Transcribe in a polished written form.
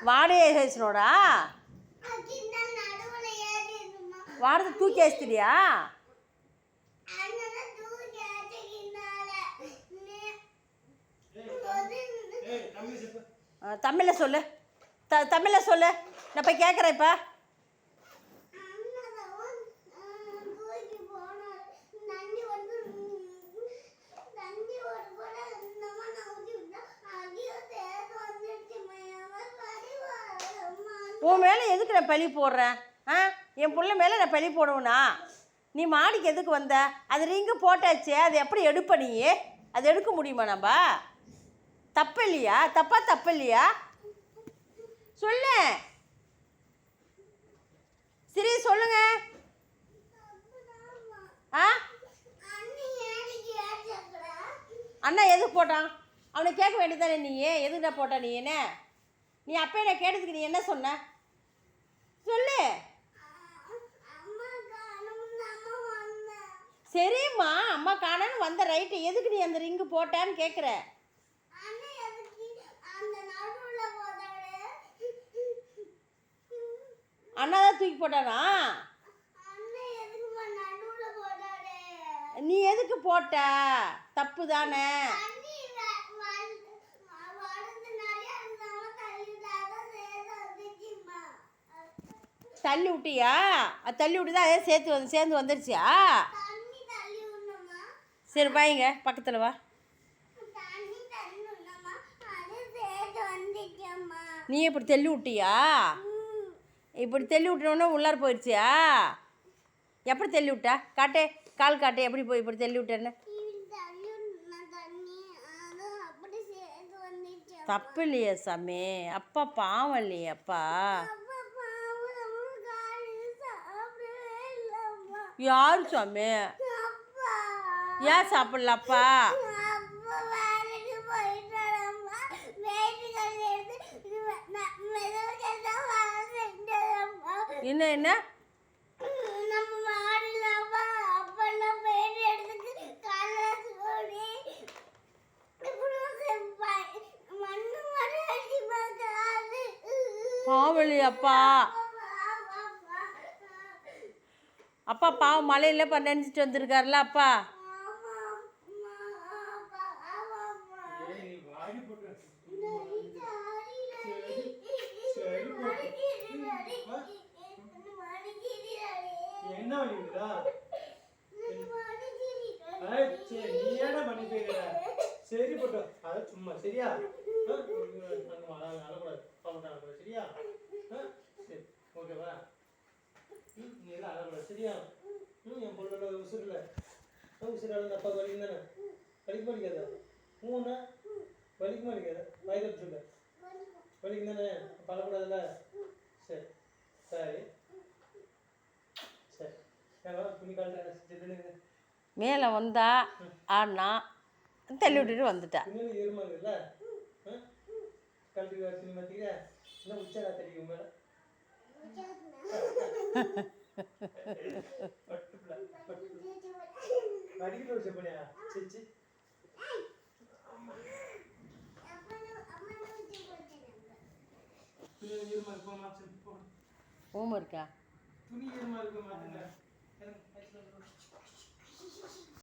వాడే వేసినోడా వాడితే తూకేస్తుడియా தமிழில் சொல்லு தமிழில் சொல்லு நான் போய் கேட்குறேன் இப்போ உன் மேலே எதுக்கு நான் பழி போடுறேன் என் பிள்ளை மேலே நான் பழி போடுவேனா நீ மாடிக்கு எதுக்கு வந்த அது ரிங்கு போட்டாச்சு அது எப்படி எடுப்ப நீ அது எடுக்க முடியுமா நம்ம தப்பு இல்லையா தப்பு இல்லையா சொல்லு சரி சொல்லுங்க அண்ணா எதுக்கு போட்டான் அவனை கேட்க வேண்டியதானே நீ எதுக்குடா போட்டான் நீ என்ன நீ அப்போ நான் கேட்டதுக்கு நீ என்ன சொன்ன சொல்லு சரிம்மா அம்மா காணன்னு வந்த ரைட்டு எதுக்கு நீ அந்த ரிங்கு போட்டான்னு கேட்குற அண்ணா தான் தூக்கி போட்டானா நீ எதுக்கு போட்ட தப்பு தானே தள்ளி விட்டியா அது தள்ளி விட்டு தான் அதே சேர்ந்து வந்துடுச்சியா சரி வாங்க பக்கத்தில் வா நீ இப்படி தள்ளி விட்டியா இப்படி தள்ளி விட்டோன்னா உள்ளார போயிடுச்சியா எப்படி தள்ளி விட்டா காட்டு கால் காட்டு எப்படி போய் இப்படி தள்ளி விட்டேன்னு தப்பு இல்லையா சாமி அப்பா பாவம் இல்லையா அப்பா யார் சாமி ஏன் சாப்பிடலப்பா என்ன பாவலி அப்பா அப்பா பாவம் மலையில் நினைச்சிட்டு வந்திருக்காருல அப்பா என்ன பண்ணிருக்கா நீ ஏடா பண்ணி போயிருக்க சரி போட்டோ அது சும்மா சரியா அழக்கூடாது சரியா சரி ஓகேவா நீ எல்லாம் அழக்கூடாது சரியா என் பொண்ணோட உசுரில் உசுரால அப்பா வலிக்கும் தானே வலிக்குமா அடிக்காதா மூணா வலிக்குமா அடிக்காதா வயதை சொல்ல வலிக்கும் தானே பழக்கூடாதுல்ல சரி சரி மேலே வந்தா ஆடினா தள்ளி விட்டுட்டு வந்துட்டா ஹோம் இருக்கா துணி ஈரமா இருக்க மாட்டேங்க